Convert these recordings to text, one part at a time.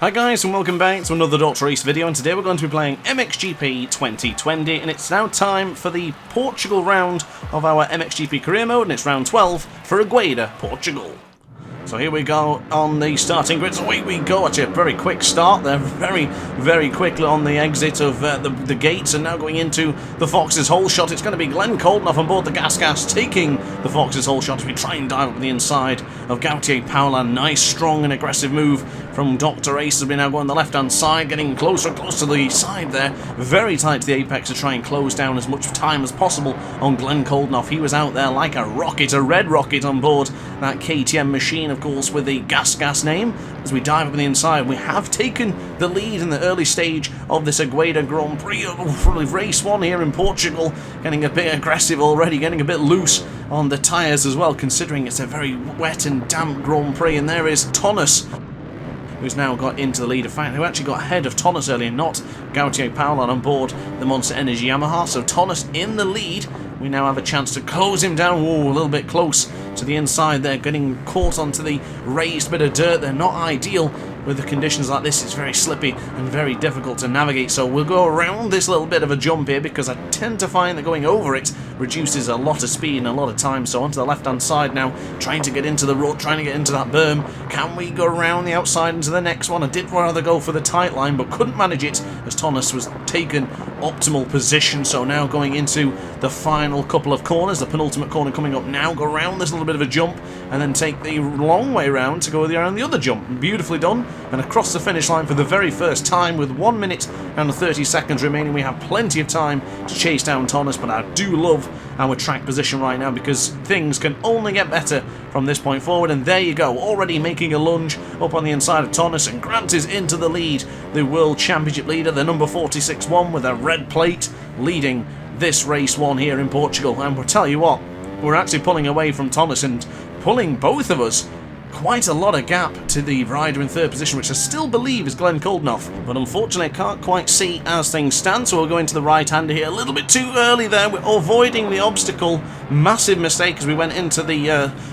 Hi guys and welcome back to another DrAce video, and today we're going to be playing MXGP 2020, and it's now time for the Portugal round of our MXGP career mode, and it's round 12 for Agueda, Portugal. So here we go on the starting grid. So away we go. Actually, a very quick start there. Very quickly on the exit of the gates, and now going into the Fox's hole shot. It's going to be Glenn Coldenhoff on board the Gas taking the Fox's hole shot as we try and dive up the inside of Gautier Paulin. Nice, strong and aggressive move from DrAce as we now go on the left-hand side, getting closer and closer to the side there. Very tight to the apex to try and close down as much time as possible on Glenn Coldenhoff. He was out there like a rocket, a red rocket on board that KTM machine, of course, with the Gas name. As we dive up on the inside, we have taken the lead in the early stage of this Agueda Grand Prix, race 1 here in Portugal. Getting a bit aggressive already, getting a bit loose on the tyres as well, considering it's a very wet and damp Grand Prix. And there is Thomas, who's now got into the lead. In fact, who actually got ahead of Thomas earlier, not Gautier Paulin on board the Monster Energy Yamaha. So Thomas in the lead. We now have a chance to close him down. Whoa, a little bit close to the inside there, getting caught onto the raised bit of dirt. They're not ideal with the conditions like this. It's very slippy and very difficult to navigate, so we'll go around this little bit of a jump here because I tend to find that going over it reduces a lot of speed and a lot of time. So onto the left hand side now, trying to get into the rut, trying to get into that berm. Can we go around the outside into the next one? I did rather go for the tight line but couldn't manage it as Thomas was taken optimal position. So now going into the final couple of corners, the penultimate corner coming up now, go around this little bit of a jump and then take the long way around to go around the other jump. Beautifully done, and across the finish line for the very first time with 1 minute and 30 seconds remaining. We have plenty of time to chase down Thomas, but I do love our track position right now because things can only get better from this point forward. And there you go, already making a lunge up on the inside of Thomas, and Grant is into the lead, the World Championship leader, the number 46-1 with a red plate, leading this race 1 here in Portugal. And we'll tell you what, we're actually pulling away from Thomas and pulling both of us quite a lot of gap to the rider in third position, which I still believe is Glenn Coldenhoff, but unfortunately I can't quite see as things stand, so we'll go into the right-hander here a little bit too early there. We're avoiding the obstacle. Massive mistake as we went into the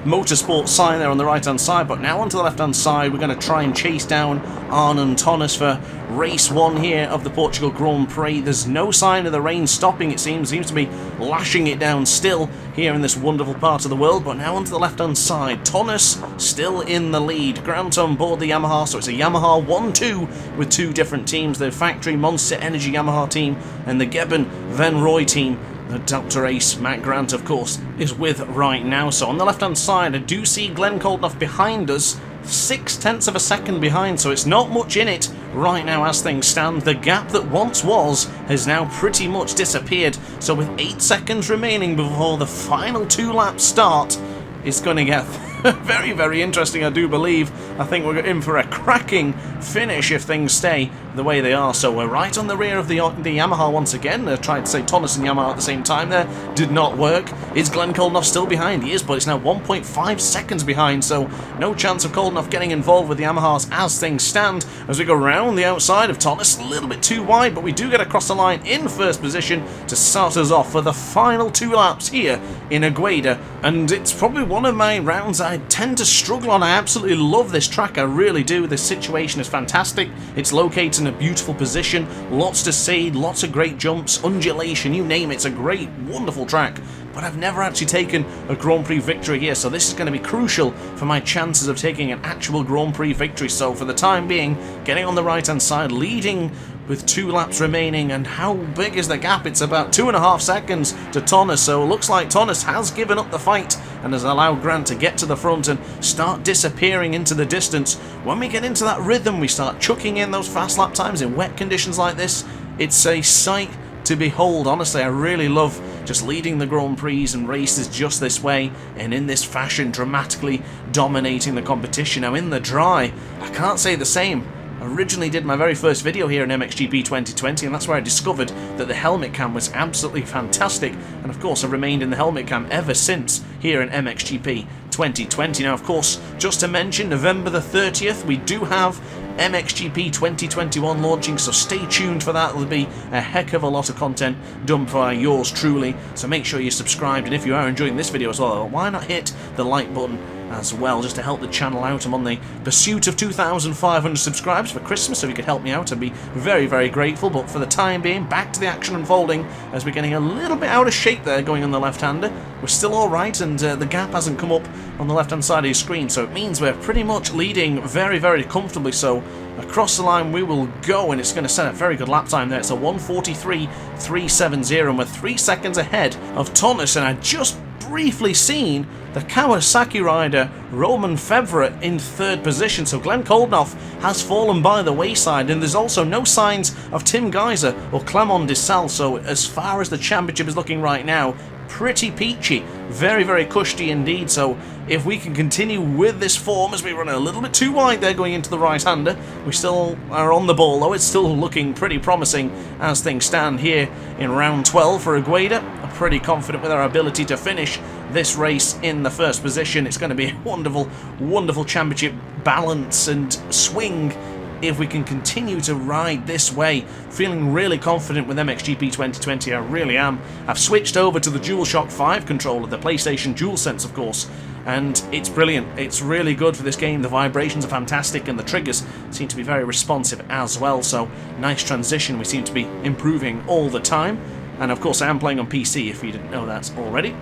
motorsport sign there on the right-hand side, but now onto the left-hand side we're going to try and chase down Arnon Thomas for race 1 here of the Portugal Grand Prix. There's no sign of the rain stopping, it seems to be lashing it down still here in this wonderful part of the world. But now onto the left-hand side, Thomas still in the lead. Grant on board the Yamaha, so it's a Yamaha 1-2 with 2 different teams, the factory Monster Energy Yamaha team and the Geben Van Roy team that DrAce, Matt Grant of course, is with right now. So on the left-hand side I do see Glenn Coldenhoff behind us, 0.6 of a second behind, so it's not much in it right now as things stand. The gap that once was has now pretty much disappeared, so with 8 seconds remaining before the final 2 laps start, it's going to get very interesting, I do believe. I think we're in for a cracking finish if things stay the way they are. So we're right on the rear of the Yamaha once again. I tried to say Thomas and Yamaha at the same time there. Did not work. Is Glenn Coldenhoff still behind? He is, but it's now 1.5 seconds behind, so no chance of Coldenhoff getting involved with the Yamahas as things stand. As we go around the outside of Thomas, a little bit too wide, but we do get across the line in first position to start us off for the final 2 laps here in Agueda. And it's probably one of my rounds I tend to struggle on. I absolutely love this track, I really do. This situation is fantastic. It's located in a beautiful position, lots to see, lots of great jumps, undulation, you name it. It's a great, wonderful track, but I've never actually taken a Grand Prix victory here, so this is going to be crucial for my chances of taking an actual Grand Prix victory. So for the time being, getting on the right hand side, leading with 2 laps remaining. And how big is the gap? It's about 2.5 seconds to Thomas, so it looks like Thomas has given up the fight and has allowed Grant to get to the front and start disappearing into the distance. When we get into that rhythm, we start chucking in those fast lap times in wet conditions like this. It's a sight to behold. Honestly, I really love just leading the Grand Prix and races just this way and in this fashion, dramatically dominating the competition. Now in the dry, I can't say the same. I originally did my very first video here in MXGP 2020, and that's where I discovered that the helmet cam was absolutely fantastic, and of course I've remained in the helmet cam ever since here in MXGP 2020. Now of course, just to mention, November the 30th we do have MXGP 2021 launching, so stay tuned for that. There'll be a heck of a lot of content done by yours truly, so make sure you're subscribed, and if you are enjoying this video as well, why not hit the like button as well, just to help the channel out. I'm on the pursuit of 2,500 subscribers for Christmas, so if you could help me out, I'd be very, very grateful. But for the time being, back to the action unfolding, as we're getting a little bit out of shape there going on the left-hander. We're still alright, and the gap hasn't come up on the left-hand side of your screen, so it means we're pretty much leading very, very comfortably. So across the line we will go, and it's going to set a very good lap time there. It's a 1:43.370, and we're 3 seconds ahead of Thomas, and I just briefly seen the Kawasaki rider Roman Febvre in third position, so Glenn Koldenoff has fallen by the wayside, and there's also no signs of Tim Geiser or Clement Dissal. So as far as the championship is looking right now, pretty peachy, very, very cushy indeed. So if we can continue with this form, as we run a little bit too wide there going into the right-hander, we still are on the ball though. It's still looking pretty promising as things stand here in round 12 for Agueda. I'm pretty confident with our ability to finish this race in the first position. It's going to be a wonderful, wonderful championship balance and swing if we can continue to ride this way. Feeling really confident with MXGP 2020, I really am. I've switched over to the DualShock 5 controller, the PlayStation DualSense of course, and it's brilliant. It's really good for this game. The vibrations are fantastic, and the triggers seem to be very responsive as well, so nice transition. We seem to be improving all the time, and of course I am playing on PC if you didn't know that already.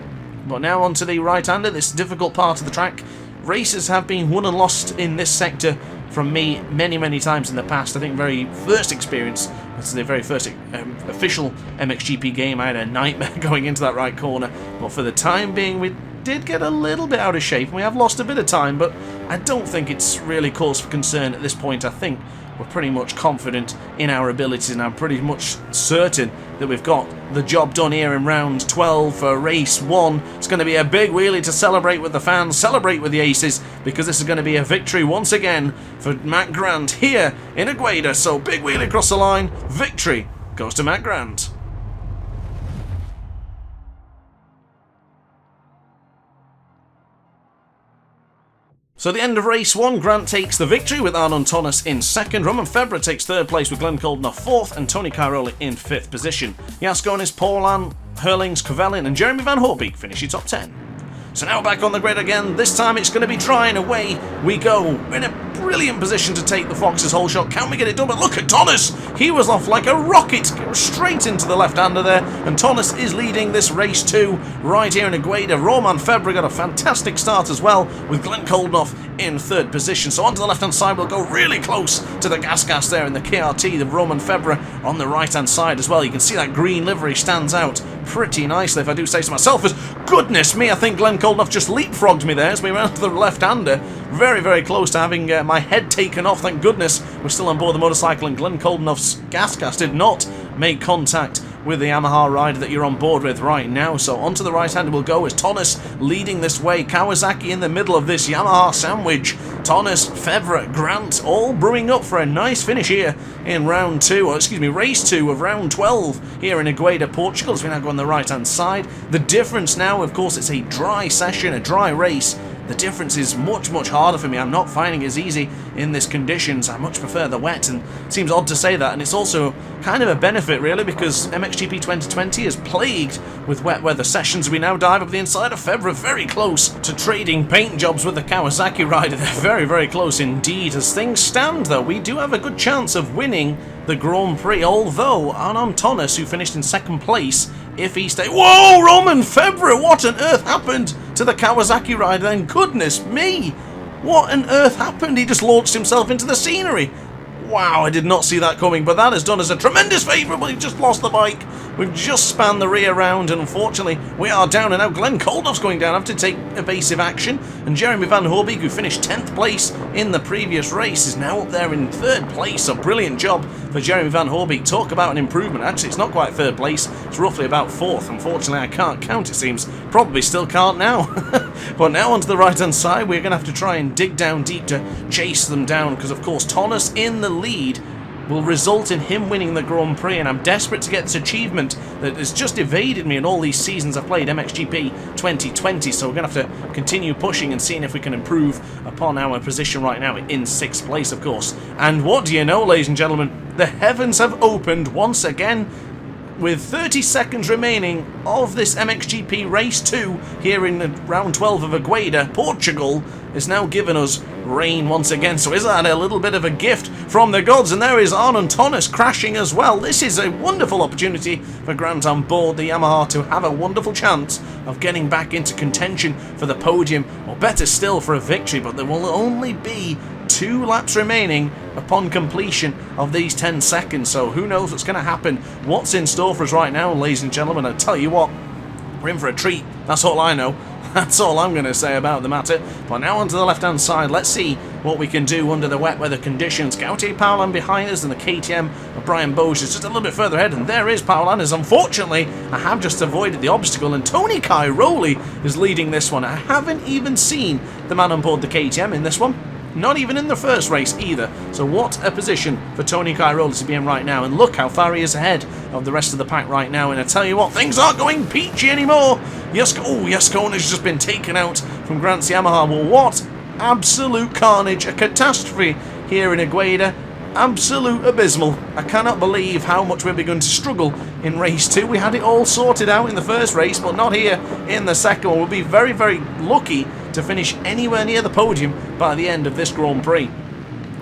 But now onto the right-hander, this difficult part of the track. Races have been won and lost in this sector from me many, many times in the past. I think very first experience, that's the very first official MXGP game, I had a nightmare going into that right corner. But for the time being, we did get a little bit out of shape, and we have lost a bit of time, but I don't think it's really cause for concern at this point. I think we're pretty much confident in our abilities, and I'm pretty much certain that we've got the job done here in round 12 for race 1. It's going to be a big wheelie to celebrate with the fans, celebrate with the aces, because this is going to be a victory once again for Matt Grant here in Agueda. So big wheelie across the line, victory goes to Matt Grant. So at the end of race 1, Grant takes the victory with Arnon Thomas in second. Roman Febvre takes third place with Glenn Koldenoff fourth, and Tony Cairoli in fifth position. Jasconis, Paulan, Hurlings, Cavellin and Jeremy Van Hoorbeek finish your top 10. So now back on the grid again. This time it's going to be trying. Away we go. We're in a brilliant position to take the Fox's whole shot. Can we get it done? But look at Thomas. He was off like a rocket, straight into the left-hander there. And Thomas is leading this race 2 right here in Agueda. Roman Febvre got a fantastic start as well, with Glenn Koldenoff in third position. So onto the left-hand side, we'll go really close to the gas there in the KRT. The Roman Febvre on the right-hand side as well. You can see that green livery stands out pretty nicely, if I do say so myself. As goodness me, I think Glenn Koldenoff just leapfrogged me there as we went to the left-hander. Very, very close to having my head taken off. Thank goodness we're still on board the motorcycle, and Glenn Koldenoff's gas did not make contact with the Yamaha rider that you're on board with right now. So onto the right-hander we'll go, as Thomas leading this way. Kawasaki in the middle of this Yamaha sandwich. Thomas, Febvre, Grant all brewing up for a nice finish here in round 2, or excuse me, race 2 of round 12 here in Agueda, Portugal, as we now go on the right-hand side. The difference now, of course, it's a dry session, a dry race. The difference is much, much harder for me. I'm not finding it as easy in these conditions. I much prefer the wet, and it seems odd to say that, and it's also kind of a benefit really, because MXGP 2020 is plagued with wet weather sessions. We now dive up the inside of Febvre, very close to trading paint jobs with the Kawasaki rider. They're very, very close indeed. As things stand though, we do have a good chance of winning the Grand Prix, although Arnon Thomas, who finished in second place, if he stays... Whoa, Roman Febvre, what on earth happened to the Kawasaki rider then? Goodness me, what on earth happened? He just launched himself into the scenery. Wow, I did not see that coming, but that has done us a tremendous favour. We've just lost the bike. We've just spanned the rear round, and unfortunately we are down, and now Glenn Koldenoff's going down. I have to take evasive action, and Jeremy Van Hoorbeek, who finished 10th place in the previous race, is now up there in third place. A brilliant job for Jeremy Van Hoorbeek. Talk about an improvement. Actually, it's not quite third place. It's roughly about fourth. Unfortunately, I can't count, it seems. Probably still can't now. But now onto the right-hand side, we're going to have to try and dig down deep to chase them down, because, of course, Thomas in the lead will result in him winning the Grand Prix, and I'm desperate to get this achievement that has just evaded me in all these seasons I've played MXGP 2020, so we're going to have to continue pushing and seeing if we can improve upon our position right now in 6th place, of course. And what do you know, ladies and gentlemen, the heavens have opened once again. with 30 seconds remaining of this MXGP Race 2 here in round 12 of Agueda, Portugal, is now giving us rain once again. So is that a little bit of a gift from the gods? And there is Arnon Tonnes crashing as well. This is a wonderful opportunity for Grant on board the Yamaha to have a wonderful chance of getting back into contention for the podium, or better still for a victory. But there will only be 2 laps remaining upon completion of these 10 seconds, so who knows what's going to happen, what's in store for us right now, ladies and gentlemen. I tell you what, we're in for a treat, that's all I know. That's all I'm going to say about the matter. But now onto the left-hand side, let's see what we can do under the wet weather conditions. Gautier Paulin behind us, and the KTM of Brian Boge is just a little bit further ahead, and there is Paulin, as unfortunately I have just avoided the obstacle, and Tony Cairoli is leading this one. I haven't even seen the man on board the KTM in this one. Not even in the first race either. So what a position for Tony Cairoli to be in right now. And look how far he is ahead of the rest of the pack right now. And I tell you what, things aren't going peachy anymore. Yascone has just been taken out from Grant's Yamaha. Well, what absolute carnage. A catastrophe here in Agueda. Absolute abysmal. I cannot believe how much we're begun to struggle in race 2. We had it all sorted out in the first race, but not here in the second one. We'll be very, very lucky to finish anywhere near the podium by the end of this Grand Prix.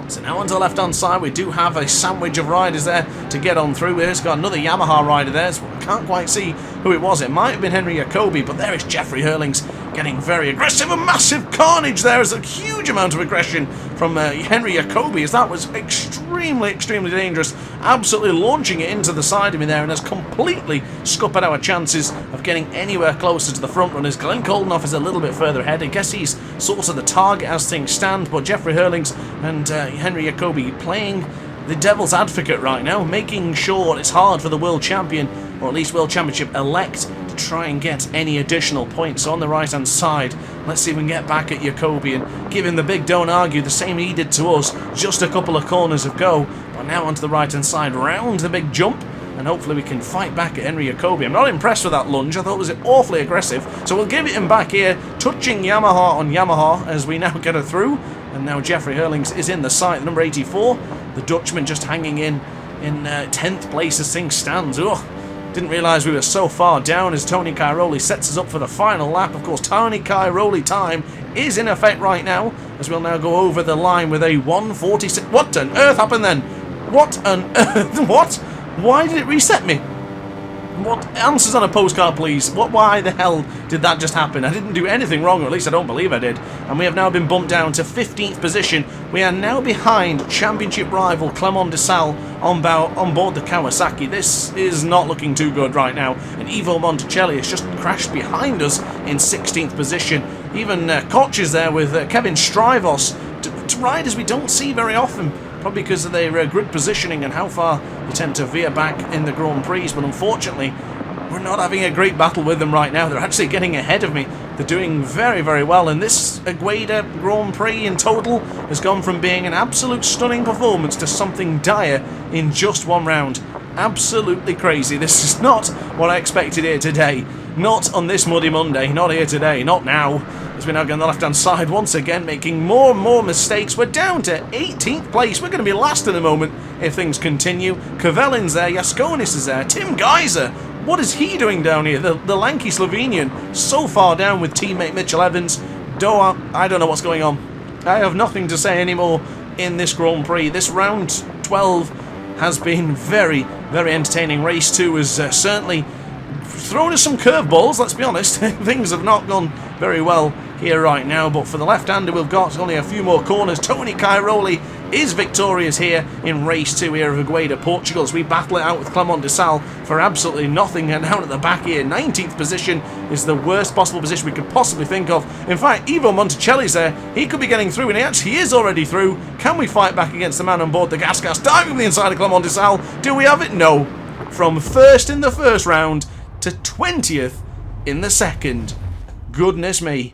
So now onto the left-hand side, we do have a sandwich of riders there to get on through. We've just got another Yamaha rider there, so I can't quite see who it was. It might have been Henry Jacobi, but there is Jeffrey Hurlings getting very aggressive. A massive carnage there. Is a huge amount of aggression from Henry Jacobi, as that was extremely, extremely dangerous. Absolutely launching it into the side of me there, and has completely scuppered our chances of getting anywhere closer to the front runners. Glenn Koldenoff is a little bit further ahead. I guess he's sort of the target as things stand, but Jeffrey Hurlings and Henry Jacobi playing the devil's advocate right now, making sure it's hard for the world champion, or at least world championship elect, to try and get any additional points. On the right hand side, let's see if we can get back at Jacobi and give him the big don't argue, the same he did to us just a couple of corners ago. But now onto the right hand side, round the big jump, and hopefully we can fight back at Henry Jacobi. I'm not impressed with that lunge. I thought it was awfully aggressive, so we'll give it him back here, touching Yamaha on Yamaha as we now get her through. And now Jeffrey Hurlings is in the sight, number 84. The Dutchman just hanging in 10th place as things stands. Ugh, didn't realise we were so far down as Tony Cairoli sets us up for the final lap. Of course, Tony Cairoli time is in effect right now, as we'll now go over the line with a 1:46. What on earth happened then? What on earth? What? Why did it reset me? What? Answers on a postcard, please. Why the hell did that just happen? I didn't do anything wrong, or at least I don't believe I did. And we have now been bumped down to 15th position. We are now behind championship rival Clement Desal on board the Kawasaki. This is not looking too good right now. And Ivo Monticelli has just crashed behind us in 16th position. Even Koch is there with Kevin Strivos. Riders we don't see very often, probably because of their grid positioning and how far they tend to veer back in the Grand Prix. But unfortunately, we're not having a great battle with them right now. They're actually getting ahead of me. They're doing very, very well. And this Agueda Grand Prix in total has gone from being an absolute stunning performance to something dire in just one round. Absolutely crazy. This is not what I expected here today. Not on this Muddy Monday. Not here today. Not now. As we now go on the left-hand side once again, making more and more mistakes. We're down to 18th place. We're going to be last in a moment if things continue. Kavelin's there. Yaskonis is there. Tim Geiser. What is he doing down here? The lanky Slovenian. So far down with teammate Mitchell Evans. I don't know what's going on. I have nothing to say anymore in this Grand Prix. This round 12 has been very, very entertaining. Race 2 has certainly thrown us some curveballs, let's be honest. Things have not gone very well here right now, but for the left-hander we've got only a few more corners. Tony Cairoli is victorious here in race 2 here of Agueda, Portugal, as we battle it out with Clement Desal for absolutely nothing. And down at the back here, 19th position is the worst possible position we could possibly think of. In fact, Ivo Monticelli's there. He could be getting through, and he actually is already through. Can we fight back against the man on board the gas diving from the inside of Clement Desal? Do we have it? No. From first in the first round to 20th in the second. Goodness me.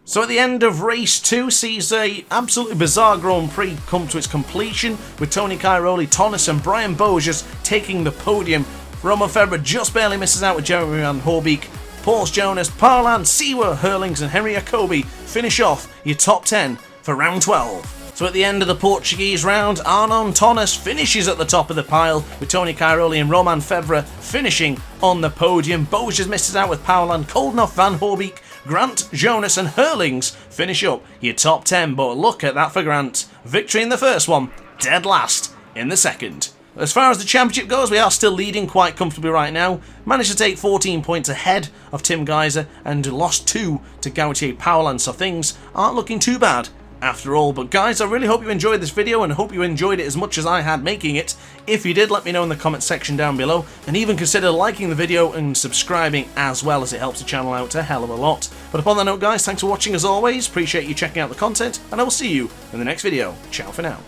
So at the end of race 2 sees a absolutely bizarre Grand Prix come to its completion, with Tony Cairoli, Tonnes and Brian Boges taking the podium. Roman Febvre just barely misses out with Jeremy Van Hoorbeek. Paul's Jonas, Paulin, Siwa, Hurlings and Henry Jacobi finish off your top 10 for round 12. So at the end of the Portuguese round, Arnon Tonnes finishes at the top of the pile, with Tony Cairoli and Roman Febvre finishing on the podium. Boges misses out with Paulan, Koldenhoff, Van Hoorbeek, Grant, Jonas and Hurlings finish up your top 10, but look at that for Grant. Victory in the first one, dead last in the second. As far as the championship goes, we are still leading quite comfortably right now. Managed to take 14 points ahead of Tim Geiser and lost 2 to Gautier Paulan, so things aren't looking too bad after all. But guys, I really hope you enjoyed this video and hope you enjoyed it as much as I had making it. If you did, let me know in the comment section down below, and even consider liking the video and subscribing as well, as it helps the channel out a hell of a lot. But upon that note guys, thanks for watching as always, appreciate you checking out the content, and I will see you in the next video. Ciao for now.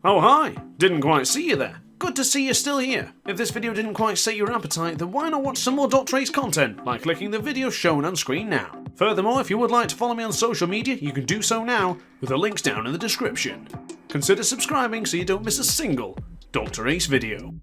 Oh hi, didn't quite see you there. Good to see you're still here. If this video didn't quite set your appetite, then why not watch some more DrAce content by clicking the video shown on screen now. Furthermore, if you would like to follow me on social media, you can do so now with the links down in the description. Consider subscribing so you don't miss a single DrAce video.